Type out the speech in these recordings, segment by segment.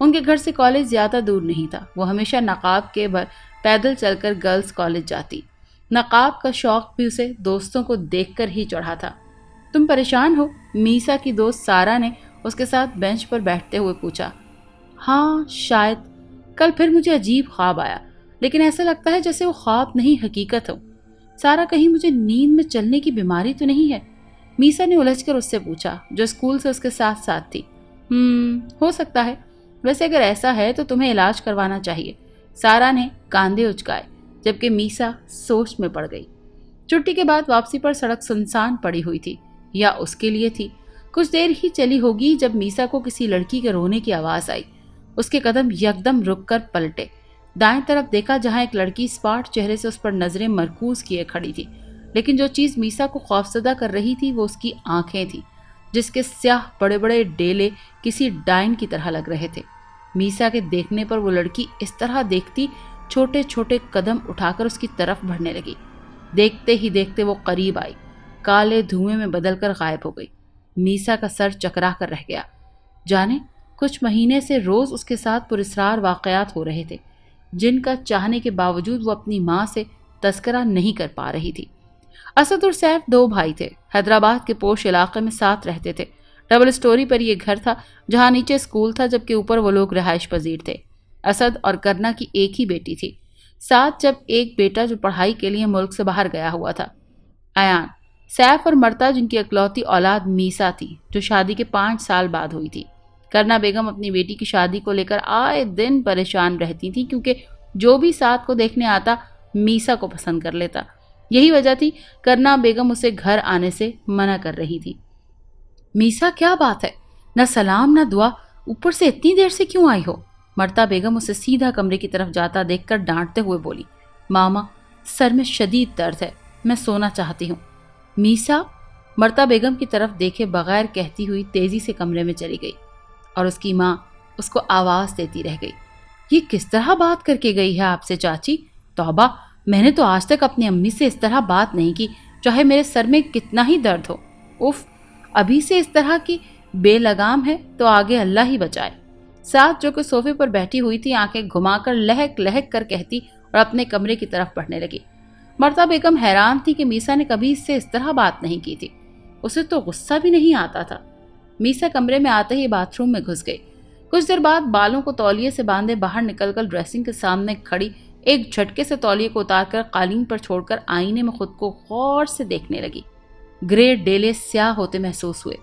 ان کے گھر سے کالج زیادہ دور نہیں تھا. وہ ہمیشہ نقاب کے بھر پیدل چل کر گرلز کالج جاتی. نقاب کا شوق بھی اسے دوستوں کو دیکھ کر ہی چڑھا تھا. تم پریشان ہو؟ میسا کی دوست سارا نے اس کے ساتھ بینچ پر بیٹھتے ہوئے پوچھا. ہاں شاید. کل پھر مجھے عجیب خواب آیا، لیکن ایسا لگتا ہے جیسے وہ خواب نہیں حقیقت ہو. سارا کہیں مجھے نیند میں چلنے کی بیماری تو نہیں ہے؟ میسا نے الجھ کر اس سے پوچھا، جو اسکول سے اس کے ساتھ ساتھ تھی. ہو سکتا ہے. ویسے اگر ایسا ہے تو تمہیں علاج کروانا چاہیے. سارا نے کاندھے اچکائے، جبکہ میسا سوچ میں پڑ گئی. چھٹی کے بعد واپسی پر سڑک سنسان پڑی ہوئی تھی، یا اس کے لیے تھی. کچھ دیر ہی چلی ہوگی جب میسا کو کسی لڑکی کے رونے کی آواز آئی. اس کے قدم یکدم رک کر پلٹے. دائیں طرف دیکھا جہاں ایک لڑکی اسپاٹ چہرے سے اس پر نظریں مرکوز کیے کھڑی تھی. لیکن جو چیز میسا کو خوفزدہ کر رہی تھی وہ اس کی آنکھیں تھیں، جس کے سیاہ بڑے بڑے ڈیلے کسی ڈائن کی طرح لگ رہے تھے. میسا کے دیکھنے پر وہ لڑکی اس طرح دیکھتی چھوٹے چھوٹے قدم اٹھا کر اس کی طرف بڑھنے لگی. دیکھتے ہی دیکھتے وہ قریب آئی، کالے دھوئیں میں بدل کر غائب ہو گئی. میسا کا سر چکرا کر رہ گیا. جانے کچھ مہینے سے روز اس کے ساتھ پراسرار واقعات ہو رہے تھے، جن کا چاہنے کے باوجود وہ اپنی ماں سے تذکرہ نہیں کر پا رہی تھی. اسد اور سیف 2 بھائی تھے. حیدرآباد کے پوش علاقے میں ساتھ رہتے تھے. ڈبل سٹوری پر یہ گھر تھا، جہاں نیچے اسکول تھا جبکہ اوپر وہ لوگ رہائش پذیر تھے. اسد اور کرنا کی ایک ہی بیٹی تھی، ساتھ جب ایک بیٹا جو پڑھائی کے لیے ملک سے باہر گیا ہوا تھا. ایان، سیف اور مرتا جن کی اکلوتی اولاد میسا تھی، جو شادی کے 5 سال بعد ہوئی تھی. کرنا بیگم اپنی بیٹی کی شادی کو لے کر آئے دن پریشان رہتی تھی، کیونکہ جو بھی ساتھ کو دیکھنے آتا میسا کو پسند کر لیتا. یہی وجہ تھی کرنا بیگم اسے گھر آنے سے منع کر رہی تھی. میسا کیا بات ہے، نہ سلام نہ دعا، اوپر سے اتنی دیر سے کیوں آئی ہو؟ مرتا بیگم اسے سیدھا کمرے کی طرف جاتا دیکھ کر ڈانٹتے ہوئے بولی. ماما، سر میں شدید درد ہے، میں سونا چاہتی ہوں. میسا مرتا بیگم کی طرف دیکھے بغیر کہتی ہوئی تیزی سے کمرے میں چلی گئی، اور اس کی ماں اس کو آواز دیتی رہ گئی. یہ کس طرح بات کر کے گئی ہے آپ سے چاچی؟ توبہ، میں نے تو آج تک اپنی امی سے اس طرح بات نہیں کی، چاہے میرے سر میں کتنا ہی درد ہو. اف، ابھی سے اس طرح کی بے لگام ہے تو آگے اللہ ہی بچائے. ساتھ جو کہ صوفے پر بیٹھی ہوئی تھی آنکھیں گھما کر لہک لہک کر کہتی اور اپنے کمرے کی طرف بڑھنے لگی. مرتا بیگم حیران تھی کہ میسا نے کبھی اس سے اس طرح بات نہیں کی تھی. اسے تو غصہ بھی نہیں آتا تھا. میسا کمرے میں آتے ہی باتھ روم میں گھس گئی. کچھ دیر بعد بالوں کو تولیے سے باندھے باہر نکل کر ڈریسنگ کے سامنے کھڑی ایک جھٹکے سے تولیے کو اتار کر قالین پر چھوڑ کر آئینے میں خود کو غور سے دیکھنے لگی. گرے ڈیلے سیاہ ہوتے محسوس ہوئے.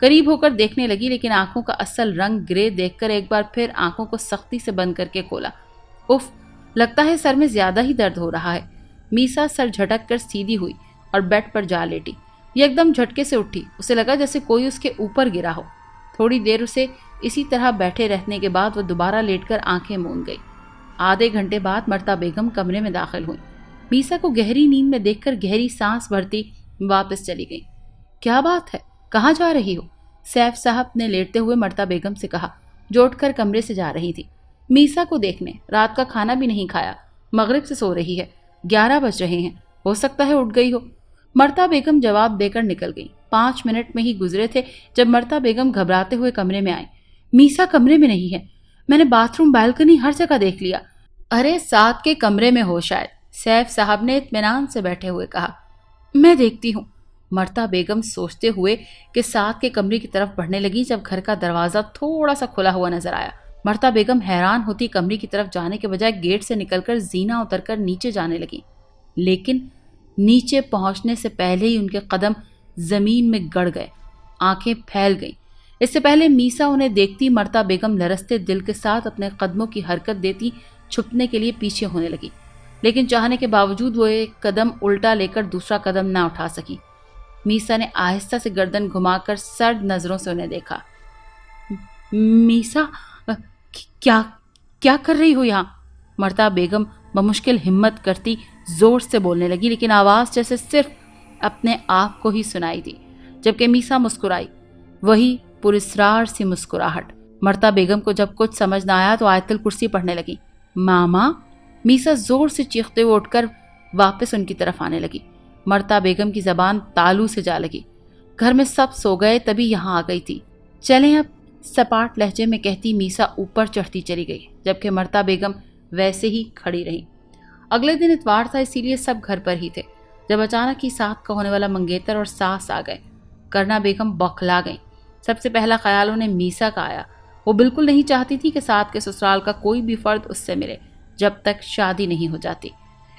قریب ہو کر دیکھنے لگی، لیکن آنکھوں کا اصل رنگ گرے دیکھ کر ایک بار پھر آنکھوں کو سختی سے بند کر کے کھولا. اف، لگتا ہے سر میں زیادہ ہی درد ہو رہا ہے. میسا سر جھٹک کر سیدھی ہوئی اور بیڈ پر جا لیٹی. ایک دم جھٹکے سے اٹھی. اسے لگا جیسے کوئی اس کے اوپر گرا ہو. تھوڑی دیر اسے اسی طرح بیٹھے رہنے کے بعد وہ دوبارہ لیٹ کر آنکھیں موند گئی. آدھے گھنٹے بعد مرتا بیگم کمرے میں داخل ہوئی. میسا کو گہری نیند میں دیکھ کر گہری سانس بھرتی واپس چلی گئی. کیا بات ہے، کہاں جا رہی ہو؟ سیف صاحب نے لیٹتے ہوئے مرتا بیگم سے کہا، جو اٹھ کر کمرے سے جا رہی تھی. میسا کو دیکھنے. رات کا کھانا بھی نہیں کھایا، مغرب سے سو رہی ہے، 11 بج رہے ہیں، ہو سکتا ہے اٹھ گئی ہو. مرتا بیگم جواب دے کر نکل گئی. 5 منٹ میں ہی گزرے تھے جب مرتا بیگم گھبراتے ہوئے کمرے میں آئی. میسا کمرے میں نہیں ہے، میں نے باتھ روم، بالکنی، ہر جگہ دیکھ لیا. ارے ساتھ کے کمرے میں ہو شاید، سیف صاحب نے اطمینان سے بیٹھے ہوئے کہا. میں دیکھتی ہوں. مرتا بیگم سوچتے ہوئے کہ ساتھ کے کمرے کی طرف بڑھنے لگی جب گھر کا دروازہ تھوڑا سا کھلا ہوا نظر آیا. مرتا بیگم حیران ہوتی کمرے کی طرف جانے کے بجائے گیٹ سے نکل کر زینہ اتر کر نیچے جانے لگی. لیکن نیچے پہنچنے سے پہلے ہی ان کے قدم زمین میں گڑ گئے. آنکھیں پھیل گئیں. اس سے پہلے میسا انہیں دیکھتی مرتا بیگم لرزتے دل کے ساتھ اپنے قدموں کی حرکت دیتی چھپنے کے لیے پیچھے ہونے لگی. لیکن چاہنے کے باوجود وہ ایک قدم الٹا لے کر دوسرا قدم نہ اٹھا سکی. میسا نے آہستہ سے گردن گھما کر سرد نظروں سے انہیں دیکھا. میسا، کیا کر رہی ہو یہاں؟ مرتا بیگم بمشکل ہمت کرتی زور سے بولنے لگی، لیکن آواز جیسے صرف اپنے آپ کو ہی سنائی دی. جبکہ میسا مسکرائی، وہی پراسرار سی مسکراہٹ. مرتا بیگم کو جب کچھ سمجھ نہ آیا تو آیت الکرسی پڑھنے لگی. ماما، میسا زور سے چیختے ہوئے اٹھ کر واپس ان کی طرف آنے لگی. مرتا بیگم کی زبان تالو سے جا لگی. گھر میں سب سو گئے تبھی یہاں آ گئی تھی. چلیں اب سپاٹ لہجے میں کہتی میسا اوپر چڑھتی چلی گئی، جبکہ مرتا بیگم ویسے ہی کھڑی رہی۔ اگلے دن اتوار تھا، اسی لیے سب گھر پر ہی تھے، جب اچانک ہی سات کا ہونے والا منگیتر اور ساس آ گئے۔ کرنا بیگم بوکھلا گئیں۔ سب سے پہلا خیال انہیں میسا کا آیا۔ وہ بالکل نہیں چاہتی تھی کہ سات کے سسرال کا کوئی بھی فرد اس سے ملے جب تک شادی نہیں ہو جاتی۔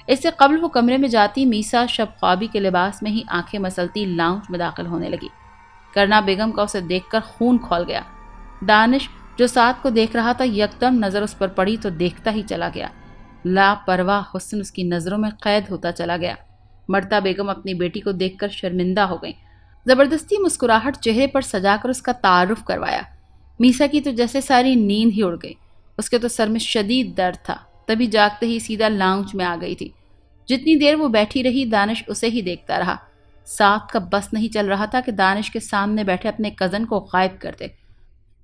اس سے قبل وہ کمرے میں جاتی میسا شب خوابی کے لباس میں ہی آنکھیں مسلتی لاؤنج میں داخل ہونے لگی۔ کرنا بیگم کا اسے دیکھ کر خون کھول گیا۔ دانش جو سات کو دیکھ رہا تھا یکدم نظر اس پر پڑی تو دیکھتا ہی چلا گیا۔ لاپرواہ حسن اس کی نظروں میں قید ہوتا چلا گیا۔ مرتا بیگم اپنی بیٹی کو دیکھ کر شرمندہ ہو گئیں۔ زبردستی مسکراہٹ چہرے پر سجا کر اس کا تعارف کروایا۔ میسا کی تو جیسے ساری نیند ہی اڑ گئی۔ اس کے تو سر میں شدید درد تھا، تبھی جاگتے ہی سیدھا لاؤنج میں آ گئی تھی۔ جتنی دیر وہ بیٹھی رہی دانش اسے ہی دیکھتا رہا۔ سات کا بس نہیں چل رہا تھا کہ دانش کے سامنے بیٹھے اپنے کزن کو غائب کر دے۔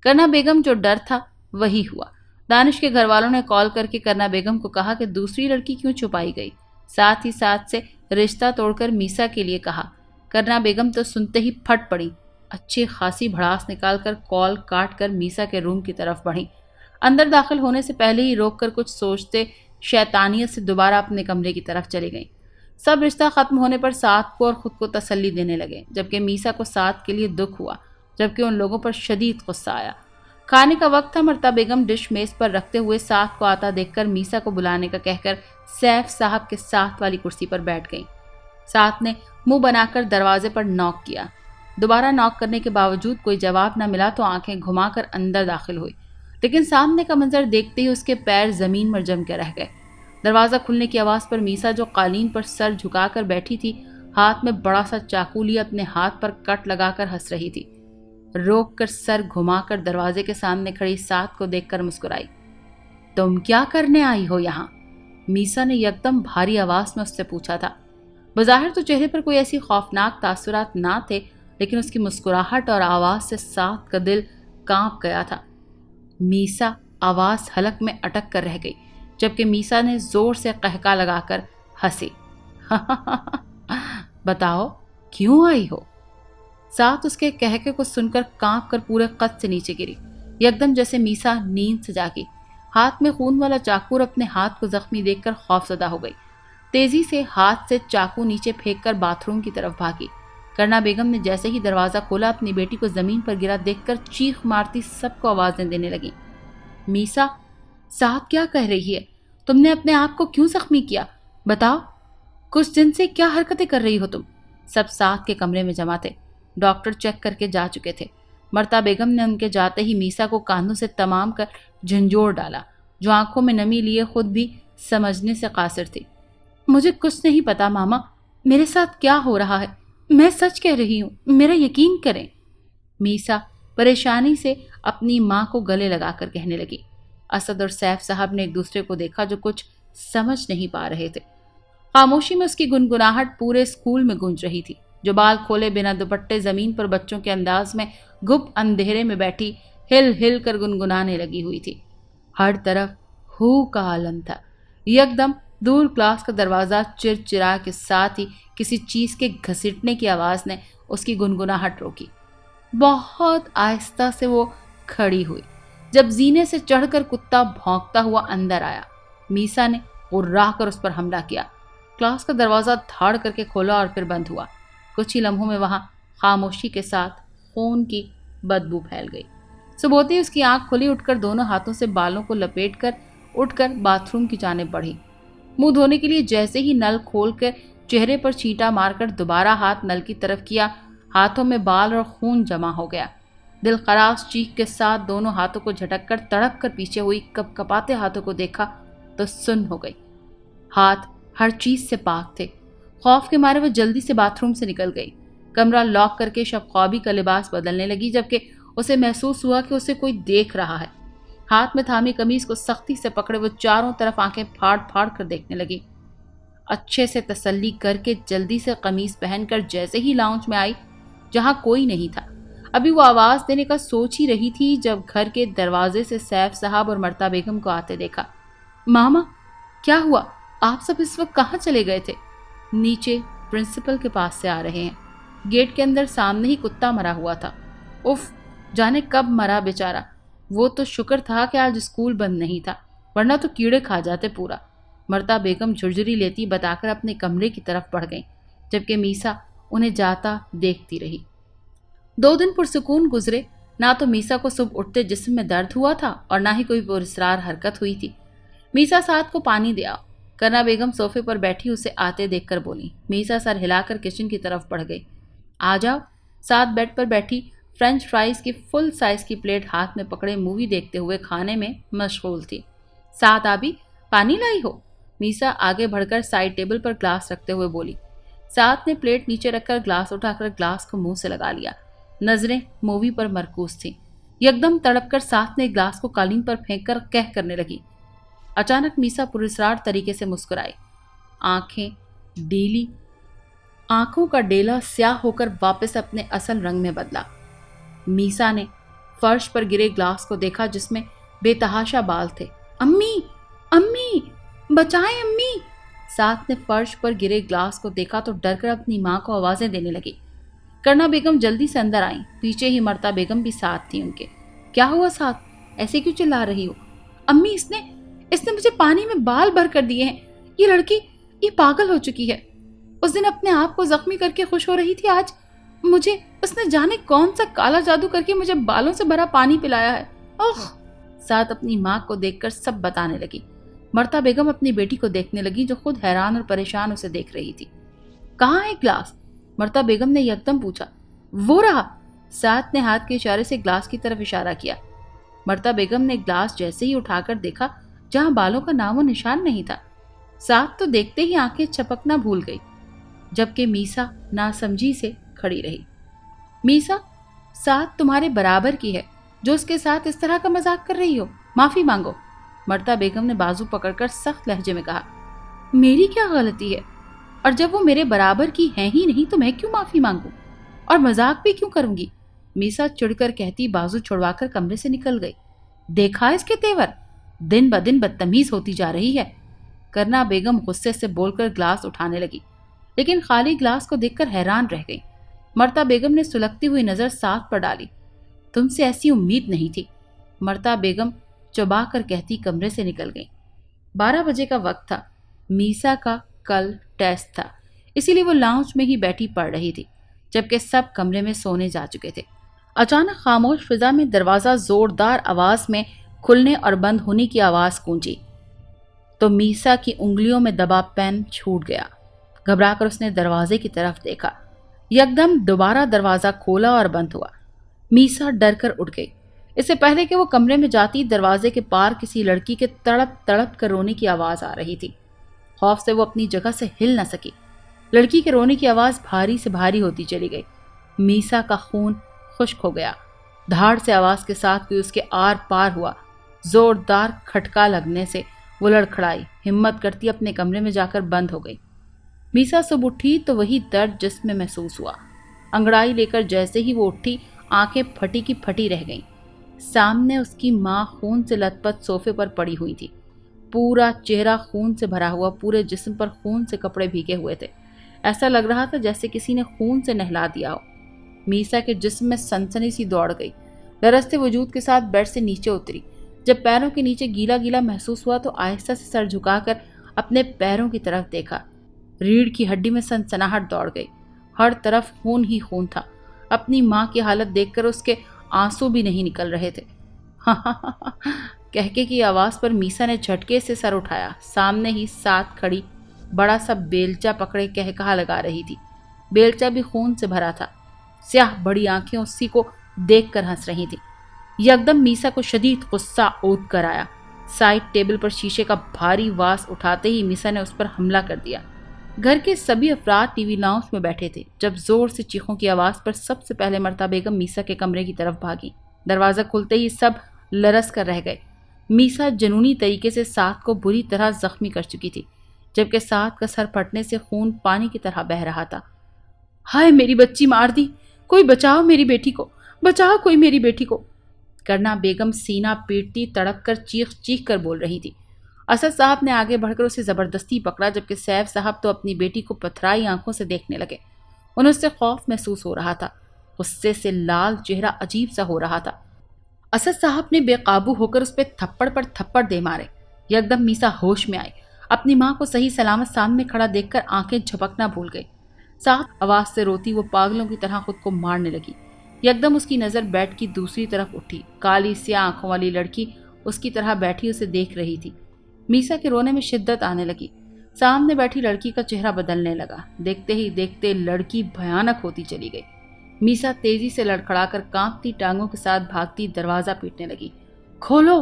کرنا بیگم جو ڈر تھا وہی ہوا۔ دانش کے گھر والوں نے کال کر کے کرنا بیگم کو کہا کہ دوسری لڑکی کیوں چھپائی گئی، ساتھ ہی ساتھ سے رشتہ توڑ کر میسا کے لیے کہا۔ کرنا بیگم تو سنتے ہی پھٹ پڑی، اچھی خاصی بھڑاس نکال کر کال کاٹ کر میسا کے روم کی طرف بڑھی۔ اندر داخل ہونے سے پہلے ہی روک کر کچھ سوچتے شیطانیت سے دوبارہ اپنے کمرے کی طرف چلی گئیں۔ سب رشتہ ختم ہونے پر سات کو اور خود کو تسلی دینے لگے، جبکہ میسا کو سات کے لیے دکھ ہوا، جبکہ ان لوگوں پر شدید غصہ آیا۔ کھانے کا وقت تھا، مرتا بیگم ڈش میز پر رکھتے ہوئے سات کو آتا دیکھ کر میسا کو بلانے کا کہہ کر سیف صاحب کے ساتھ والی کرسی پر بیٹھ گئی۔ سات نے منہ بنا کر دروازے پر نوک کیا۔ دوبارہ نوک کرنے کے باوجود کوئی جواب نہ ملا تو آنکھیں گھما کر اندر داخل ہوئی، لیکن سامنے کا منظر دیکھتے ہی اس کے پیر زمین پر جم کے رہ گئے۔ دروازہ کھلنے کی آواز پر میسا جو قالین پر سر جھکا کر بیٹھی تھی، ہاتھ میں بڑا سا چاقو لیے اپنے ہاتھ پر کٹ لگا کر ہنس رہی تھی۔ روک کر سر گھما کر دروازے کے سامنے کھڑی سات کو دیکھ کر مسکرائی۔ تم کیا کرنے آئی ہو یہاں؟ میسا نے یکدم بھاری آواز میں اس سے پوچھا تھا۔ بظاہر تو چہرے پر کوئی ایسی خوفناک تاثرات نہ تھے، لیکن اس کی مسکراہٹ اور آواز سے سات کا دل کانپ گیا تھا۔ میسا آواز حلق میں اٹک کر رہ گئی، جبکہ میسا نے زور سے قہقہ لگا کر ہنسی۔ بتاؤ کیوں آئی ہو؟ سات اس کے قہقے کو سن کر کانپ کر پورے قد سے نیچے گری، یکدم جیسے میسا نیند سے جاگی۔ ہاتھ میں خون والا چاقو اپنے ہاتھ کو زخمی دیکھ کر خوفزدہ ہو گئی۔ تیزی سے ہاتھ سے چاقو نیچے پھینک کر باتھ روم کی طرف بھاگی۔ کرنا بیگم نے جیسے ہی دروازہ کھولا اپنی بیٹی کو زمین پر گرا دیکھ کر چیخ مارتی سب کو آوازیں دینے لگی۔ میسا، سات کیا کہہ رہی ہے؟ تم نے اپنے آپ کو کیوں زخمی کیا؟ بتاؤ، کچھ دن سے کیا حرکتیں کر رہی ہو تم؟ سب سات کے کمرے میں جمع تھے۔ ڈاکٹر چیک کر کے جا چکے تھے۔ مرتا بیگم نے ان کے جاتے ہی میسا کو کاندھوں سے تمام کر جھنجھوڑ ڈالا، جو آنکھوں میں نمی لیے خود بھی سمجھنے سے قاصر تھی۔ مجھے کچھ نہیں پتا ماما، میرے ساتھ کیا ہو رہا ہے، میں سچ کہہ رہی ہوں، میرا یقین کریں۔ میسا پریشانی سے اپنی ماں کو گلے لگا کر کہنے لگی۔ اسد اور سیف صاحب نے ایک دوسرے کو دیکھا جو کچھ سمجھ نہیں پا رہے تھے۔ خاموشی میں اس کی گنگناہٹ پورے اسکول میں گونج رہی تھی، جو بال کھولے بنا دوپٹے زمین پر بچوں کے انداز میں گپ اندھیرے میں بیٹھی ہل ہل کر گنگنانے لگی ہوئی تھی۔ ہر طرف ہو کا عالم تھا۔ یکدم دور کلاس کا دروازہ چرچرا کے ساتھ ہی کسی چیز کے گھسیٹنے کی آواز نے اس کی گنگناہٹ روکی۔ بہت آہستہ سے وہ کھڑی ہوئی، جب زینے سے چڑھ کر کتا بھونکتا ہوا اندر آیا۔ میسا نے غرا کر اس پر حملہ کیا۔ کلاس کا دروازہ دھاڑ کر کے کھولا اور پھر بند ہوا۔ کچھ ہی لمحوں میں وہاں خاموشی کے ساتھ خون کی بدبو پھیل گئی۔ صبح ہوتے ہی اس کی آنکھ کھلی، اٹھ کر دونوں ہاتھوں سے بالوں کو لپیٹ کر اٹھ کر باتھ روم کی جانب بڑھی۔ منہ دھونے کے لیے جیسے ہی نل کھول کر چہرے پر چھینٹا مار کر دوبارہ ہاتھ نل کی طرف کیا، ہاتھوں میں بال اور خون جمع ہو گیا۔ دل خراش چیخ کے ساتھ دونوں ہاتھوں کو جھٹک کر تڑپ کر پیچھے ہوئی، کپ کپاتے ہاتھوں کو دیکھا تو سن ہو گئی۔ ہاتھ ہر چیز سے پاک تھے۔ خوف کے مارے وہ جلدی سے باتھ روم سے نکل گئی، کمرہ لاک کر کے شب خوابی کا لباس بدلنے لگی، جبکہ اسے محسوس ہوا کہ اسے کوئی دیکھ رہا ہے۔ ہاتھ میں تھامی قمیص کو سختی سے پکڑے وہ چاروں طرف آنکھیں پھاڑ پھاڑ کر دیکھنے لگی۔ اچھے سے تسلی کر کے جلدی سے قمیص پہن کر جیسے ہی لاؤنج میں آئی، جہاں کوئی نہیں تھا، ابھی وہ آواز دینے کا سوچ ہی رہی تھی جب گھر کے دروازے سے سیف صاحب اور مرتا بیگم کو آتے دیکھا۔ ماما، کیا ہوا؟ آپ سب اس وقت کہاں چلے گئے تھے؟ نیچے پرنسپل کے پاس سے آ رہے ہیں۔ گیٹ کے اندر سامنے ہی کتا مرا ہوا تھا۔ اف، جانے کب مرا بیچارہ. وہ تو شکر تھا کہ آج اسکول بند نہیں تھا، ورنہ تو کیڑے کھا جاتے پورا. مرتا بیگم جھرجھری لیتی بتا کر اپنے کمرے کی طرف بڑھ گئیں، جبکہ میسا انہیں جاتا دیکھتی رہی. 2 دن پرسکون گزرے. نہ تو میسا کو صبح اٹھتے جسم میں درد ہوا تھا اور نہ ہی کوئی پراسرار حرکت ہوئی تھی. میسا سعد کو پانی دے آؤ. کرنا بیگم صوفے پر بیٹھی اسے آتے دیکھ کر بولی. میسا سر ہلا کر کچن کی طرف بڑھ گئی. آ جاؤ. سعد بیڈ پر بیٹھی فرینچ فرائز کی فل سائز کی پلیٹ ہاتھ میں پکڑے مووی دیکھتے ہوئے کھانے میں مشغول تھی. سعد آبی پانی لائی ہو؟ میسا آگے بڑھ کر سائڈ ٹیبل پر گلاس رکھتے ہوئے بولی. سعد نے پلیٹ نیچے رکھ کر گلاس اٹھا کر گلاس کو منہ سے لگا لیا. نظریں مووی پر مرکوز تھیں. یکدم تڑپ کر سعد نے گلاس کو قالین پر پھینک کر کہہ کرنے لگی. اچانک میسا پراسرار طریقے سے مسکرائی. آنکھیں ڈیلی. آنکھوں کا ڈیلا سیاہ ہو کر واپس اپنے اصل رنگ میں بدلا. میسا نے فرش پر گرے گلاس کو دیکھا جس میں بے تحاشا بال تھے. امی امی بچائیں امی. ساتھ نے فرش پر گرے گلاس کو دیکھا تو ڈر کر اپنی ماں کو آوازیں دینے لگی. کرنا بیگم جلدی سے اندر آئیں. پیچھے ہی مرتا بیگم بھی ساتھ تھی ان کے. کیا ہوا ساتھ؟ ایسے کیوں چلا رہی ہو؟ امی اس نے مجھے پانی میں بال بھر کر دیے ہیں. یہ لڑکی یہ پاگل ہو چکی ہے. اس دن اپنے آپ کو زخمی کر کے خوش ہو رہی تھی، آج مجھے اس نے جانے کون سا کالا جادو کر کے مجھے بالوں سے بھرا پانی پلایا ہے. اوہ! ساتھ اپنی ماں کو دیکھ کر سب بتانے لگی. مرتا بیگم اپنی بیٹی کو دیکھنے لگی جو خود حیران اور پریشان اسے دیکھ رہی تھی. کہاں ہے گلاس؟ مرتا بیگم نے یکدم پوچھا. وہ رہا. ساتھ نے ہاتھ کے اشارے سے گلاس کی طرف اشارہ کیا. مرتا بیگم نے گلاس جیسے ہی اٹھا کر دیکھا جہاں بالوں کا نام و نشان نہیں تھا. ساتھ تو دیکھتے ہی آنکھیں چھپکنا بھول گئی، جبکہ میسا ناسمجھی سے کھڑی رہی. میسا ساتھ تمہارے برابر کی ہے جو اس کے ساتھ اس طرح کا مذاق کر رہی ہو. معافی مانگو. مرتا بیگم نے بازو پکڑ کر سخت لہجے میں کہا. میری کیا غلطی ہے؟ اور جب وہ میرے برابر کی ہیں ہی نہیں تو میں کیوں معافی مانگوں اور مذاق بھی کیوں کروں گی؟ میسا چڑھ کر کہتی بازو چھڑوا کر کمرے سے نکل گئی. دیکھا اس کے تیور، دن بدن بدتمیز ہوتی جا رہی ہے. کرنا بیگم غصے سے بول کر گلاس اٹھانے لگی، لیکن خالی گلاس کو دیکھ کر حیران رہ گئی. مرتا بیگم نے سلگتی ہوئی نظر ساتھ پر ڈالی. تم سے ایسی امید نہیں تھی. مرتا بیگم چبا کر کہتی کمرے سے نکل گئی. 12 بجے کا وقت تھا. میسا کا کل ٹیسٹ تھا، اسی لیے وہ لاؤنج میں ہی بیٹھی پڑھ رہی تھی، جبکہ سب کمرے میں سونے جا چکے تھے. اچانک خاموش فضا میں دروازہ زوردار آواز میں کھلنے اور بند ہونے کی آواز گونجی تو میسا کی انگلیوں میں دبا پین چھوٹ گیا. گھبرا کر اس نے دروازے کی طرف دیکھا. یکدم دوبارہ دروازہ کھولا اور بند ہوا. میسا ڈر کر اٹھ گئی. اس سے پہلے کہ وہ کمرے میں جاتی دروازے کے پار کسی لڑکی کے تڑپ تڑپ کر رونے کی آواز آ رہی تھی. خوف سے وہ اپنی جگہ سے ہل نہ سکی. لڑکی کے رونے کی آواز بھاری سے بھاری ہوتی چلی گئی. میسا کا خون خشک ہو گیا. دھاڑ سے آواز کے ساتھ کوئی اس کے آر پار ہوا. زوردار کھٹکا لگنے سے وہ لڑکھڑائی. ہمت کرتی اپنے کمرے میں جا کر بند ہو گئی. میسا صبح اٹھی تو وہی درد جسم میں محسوس ہوا. انگڑائی لے کر جیسے ہی وہ اٹھی آنکھیں پھٹی کی پھٹی رہ گئیں. سامنے اس کی ماں خون سے لت پت صوفے پر پڑی ہوئی تھی. پورا چہرہ خون سے بھرا ہوا، پورے جسم پر خون سے کپڑے بھیگے ہوئے تھے. ایسا لگ رہا تھا جیسے کسی نے خون سے نہلا دیا ہو. میسا کے جسم میں سنسنی سی دوڑ گئی. لرزتے وجود کے ساتھ بیڈ سے نیچے اتری. جب پیروں کے نیچے گیلا گیلا محسوس ہوا تو آہستہ سے سر جھکا کر اپنے پیروں کی طرف دیکھا. ریڑھ کی ہڈی میں سنسناہٹ دوڑ گئی. ہر طرف خون ہی خون تھا. اپنی ماں کی حالت دیکھ کر اس کے آنسو بھی نہیں نکل رہے تھے. کہکے کی آواز پر میسا نے جھٹکے سے سر اٹھایا. سامنے ہی ساتھ کھڑی بڑا سا بیلچا پکڑے کہکہا لگا رہی تھی. بیلچا بھی خون سے بھرا تھا. سیاہ بڑی آنکھیں اسی کو دیکھ کر ہنس رہی تھی. یکدم میسا کو شدید غصہ اوت کر آیا. سائڈ ٹیبل پر شیشے کا بھاری واس اٹھاتے ہی میسا نے اس پر حملہ کر دیا. گھر کے سبھی افراد ٹی وی لاؤنج میں بیٹھے تھے جب زور سے چیخوں کی آواز پر سب سے پہلے مرتا بیگم میسا کے کمرے کی طرف بھاگی. دروازہ کھلتے ہی سب لرز کر رہ گئے. میسا جنونی طریقے سے ساتھ کو بری طرح زخمی کر چکی تھی، جبکہ ساتھ کا سر پھٹنے سے خون پانی کی طرح بہہ رہا تھا. ہائے میری بچی مار دی، کوئی بچاؤ میری بیٹی کو، بچاؤ کوئی میری بیٹی کو. کرنا بیگم سینہ پیٹتی تڑپ کر چیخ چیخ کر بول رہی تھی. اسد صاحب نے آگے بڑھ کر اسے زبردستی پکڑا، جبکہ سیف صاحب تو اپنی بیٹی کو پتھرائی آنکھوں سے دیکھنے لگے. انہیں اس سے خوف محسوس ہو رہا تھا. غصے سے لال، چہرہ عجیب سا ہو رہا تھا۔ اسد صاحب نے بے قابو ہو کر اس پہ تھپڑ پر تھپڑ دے مارے۔ یکدم میسا ہوش میں آئی، اپنی ماں کو صحیح سلامت سامنے کھڑا دیکھ کر آنکھیں جھپکنا بھول گئی۔ ساتھ آواز سے روتی وہ پاگلوں کی طرح خود کو مارنے لگی۔ یکدم اس کی نظر بیڈ کی دوسری طرف اٹھی۔ کالی سیاہ آنکھوں والی لڑکی اس کی طرح بیٹھی اسے دیکھ رہی تھی۔ میسا کے رونے میں شدت آنے لگی۔ سامنے بیٹھی لڑکی کا چہرہ بدلنے لگا۔ دیکھتے ہی دیکھتے لڑکی بھیانک ہوتی چلی گئی۔ میسا تیزی سے لڑکھڑا کر کانپتی ٹانگوں کے ساتھ بھاگتی دروازہ پیٹنے لگی۔ کھولو،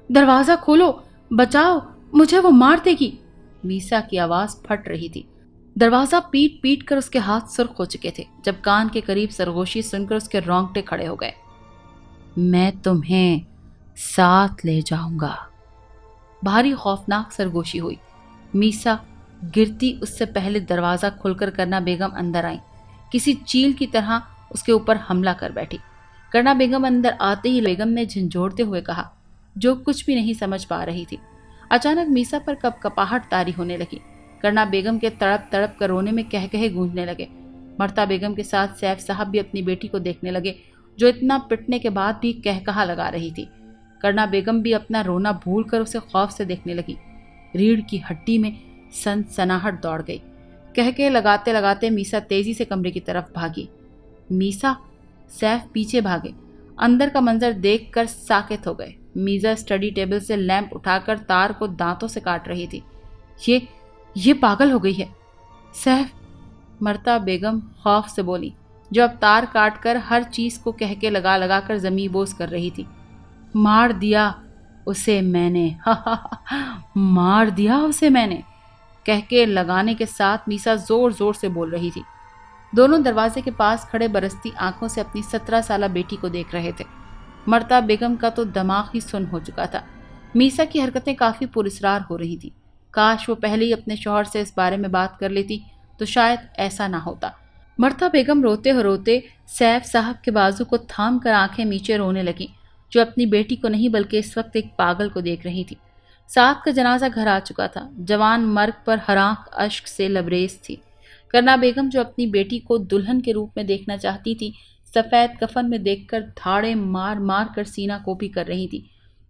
دروازہ کھولو، بچاؤ، مجھے وہ مار دے گی۔ میسا کی آواز پھٹ رہی تھی۔ دروازہ پیٹ پیٹ کر اس کے ہاتھ سرخ ہو چکے تھے۔ جب کان کے قریب سرگوشی سن کر اس کے رونگٹے کھڑے ہو گئے۔ میں تمہیں ساتھ لے جاؤں گا۔ بھاری خوفناک سرگوشی ہوئی۔ میسا گرتی اس سے پہلے دروازہ کھل کر کرنا بیگم اندر آئیں۔ کسی چیل کی طرح اس کے اوپر حملہ کر بیٹھی۔ کرنا بیگم اندر آتے ہی بیگم نے جھنجھوڑتے ہوئے کہا، جو کچھ بھی نہیں سمجھ پا رہی تھی۔ اچانک میسا پر کپ کپاہٹ طاری ہونے لگی۔ کرنا بیگم کے تڑپ تڑپ کر رونے میں کہے گونجنے لگے۔ مرتا بیگم کے ساتھ سیف صاحب بھی اپنی بیٹی کو دیکھنے لگے، جو اتنا پٹنے کے بعد بھی کہا لگا رہی تھی۔ کرنا بیگم بھی اپنا رونا بھول کر اسے خوف سے دیکھنے لگی۔ ریڑھ کی ہڈی میں سنسناہٹ دوڑ گئی۔ کہے لگاتے لگاتے میسا تیزی سے کمرے کی طرف بھاگی۔ میسا، سیف پیچھے بھاگے۔ اندر کا منظر دیکھ کر ساکت ہو گئے۔ میسا اسٹڈی ٹیبل سے لیمپ اٹھا کر تار کو دانتوں سے کاٹ رہی تھی۔ یہ پاگل ہو گئی ہے۔ سیف، مرتا بیگم خوف سے بولی، جو اب تار کاٹ کر ہر چیز کو کہے لگا لگا کر زمیں بوس کر رہی تھی۔ مار دیا اسے میں نے، مار دیا اسے میں نے، کہے لگانے کے ساتھ میسا زور زور سے بول رہی تھی۔ دونوں دروازے کے پاس کھڑے برستی آنکھوں سے اپنی 17 سالہ بیٹی کو دیکھ رہے تھے۔ مرتا بیگم کا تو دماغ ہی سن ہو چکا تھا۔ میسا کی حرکتیں کافی پراسرار ہو رہی تھی۔ کاش وہ پہلے ہی اپنے شوہر سے اس بارے میں بات کر لیتی تو شاید ایسا نہ ہوتا۔ مرتا بیگم روتے روتے سیف صاحب کے بازو کو تھام کر آنکھیں میچے رونے لگی، جو اپنی بیٹی کو نہیں بلکہ اس وقت ایک پاگل کو دیکھ رہی تھی۔ ساتھ کا جنازہ گھر آ چکا تھا۔ جوان مرگ پر ہر آنکھ اشک سے لبریز تھی۔ کرنا بیگم، جو اپنی بیٹی کو دلہن کے روپ میں دیکھنا چاہتی تھی، سفید کفن میں دیکھ کر دھاڑے مار مار کر سینہ کوپی کر رہی تھی،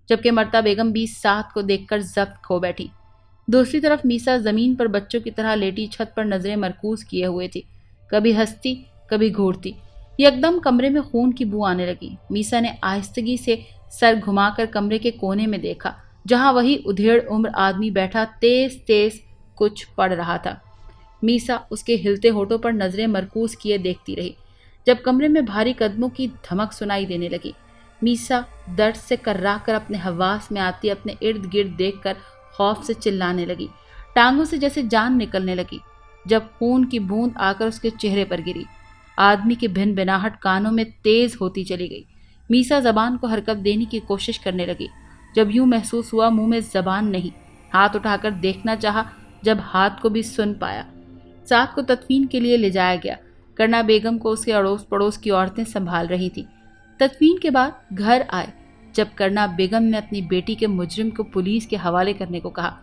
جبکہ مرتا بیگم بھی ساتھ کو دیکھ کر ضبط کھو بیٹھی۔ دوسری طرف میسا زمین پر بچوں کی طرح لیٹی چھت پر نظریں مرکوز کیے ہوئے تھی، کبھی ہنستی کبھی گھورتی۔ یکدم کمرے میں خون کی بو آنے لگی۔ میسا نے آہستگی سے سر گھما کر کمرے کے کونے میں دیکھا، جہاں وہی ادھیڑ عمر آدمی بیٹھا تیز تیز کچھ پڑھ رہا تھا۔ میسا اس کے ہلتے ہونٹوں پر نظریں مرکوز کیے دیکھتی رہی، جب کمرے میں بھاری قدموں کی دھمک سنائی دینے لگی۔ میسا درد سے کرا کر اپنے حواس میں آتی اپنے ارد گرد دیکھ کر خوف سے چلانے لگی۔ ٹانگوں سے جیسے جان نکلنے لگی جب خون کی بوند آ کر اس کے چہرے پر گری۔ آدمی کی بھن بھناہٹ کانوں میں تیز ہوتی چلی گئی۔ میسا زبان کو حرکت دینے کی کوشش کرنے لگی، جب یوں محسوس ہوا منہ میں زبان نہیں۔ ہاتھ اٹھا کر دیکھنا چاہا، جب ہاتھ کو بھی سن پایا۔ ساتھ کو تدفین کے لیے لے جایا گیا۔ کرنا بیگم کو اس کے اڑوس پڑوس کی عورتیں سنبھال رہی تھی۔ تدفین کے بعد گھر آئے، جب کرنا بیگم نے اپنی بیٹی کے مجرم کو پولیس کے حوالے کرنے کو کہا۔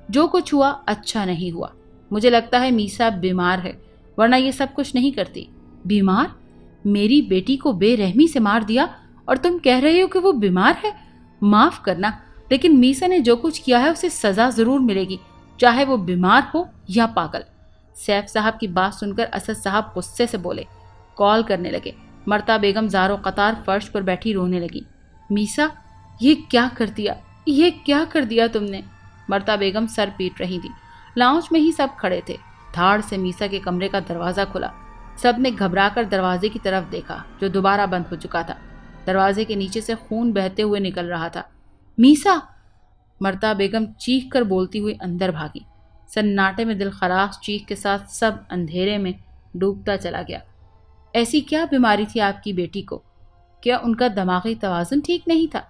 جو کچھ ہوا اچھا نہیں ہوا۔ مجھے لگتا ہے میسا بیمار ہے، ورنہ یہ سب کچھ نہیں کرتی۔ بیمار؟ میری بیٹی کو بے رحمی سے مار دیا اور تم کہہ رہے ہو کہ وہ بیمار ہے؟ معاف کرنا، لیکن میسا نے جو کچھ کیا ہے اسے سزا ضرور ملے گی، چاہے وہ بیمار ہو یا پاگل۔ سیف صاحب کی بات سن کر اسد صاحب غصے سے بولے، کال کرنے لگے۔ مرتا بیگم زارو قطار فرش پر بیٹھی رونے لگی۔ میسا، یہ کیا کر دیا، یہ کیا کر دیا تم نے؟ مرتا بیگم سر پیٹ رہی تھی۔ لاؤنج میں ہی سب کھڑے تھے۔ دھاڑ سے میسا کے کمرے کا دروازہ کھلا۔ سب نے گھبرا کر دروازے کی طرف دیکھا، جو دوبارہ بند ہو چکا تھا۔ دروازے کے نیچے سے خون بہتے ہوئے نکل رہا تھا۔ میسا! مرتا بیگم چیخ کر بولتی ہوئی اندر بھاگی۔ سناٹے میں دل خراش چیخ کے ساتھ سب اندھیرے میں ڈوبتا چلا گیا۔ ایسی کیا بیماری تھی آپ کی بیٹی کو؟ کیا ان کا دماغی توازن ٹھیک نہیں تھا؟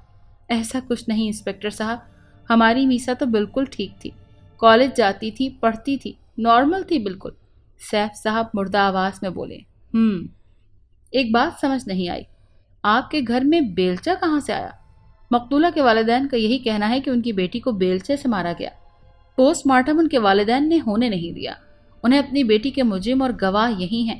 ایسا کچھ نہیں انسپکٹر صاحب، ہماری میسا تو بالکل ٹھیک تھی، کالج جاتی تھی، پڑھتی تھی، نارمل تھی بالکل۔ سیف صاحب مردہ آواز میں بولے۔ ایک بات سمجھ نہیں آئی، آپ کے گھر میں بیلچہ کہاں سے آیا؟ مقتولہ کے والدین کا یہی کہنا ہے کہ ان کی بیٹی کو بیلچے سے مارا گیا۔ پوسٹ مارٹم ان کے والدین نے ہونے نہیں دیا۔ انہیں اپنی بیٹی کے مجرم اور گواہ یہی ہیں،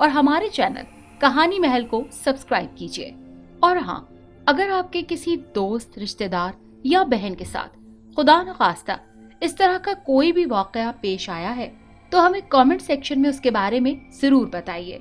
اور ہمارے چینل کہانی محل کو سبسکرائب کیجیے۔ اور ہاں، اگر آپ کے کسی دوست، رشتہ دار یا بہن کے ساتھ خدا نخواستہ اس طرح کا کوئی بھی واقعہ پیش آیا ہے تو ہمیں کامنٹ سیکشن میں اس کے بارے میں ضرور بتائیے۔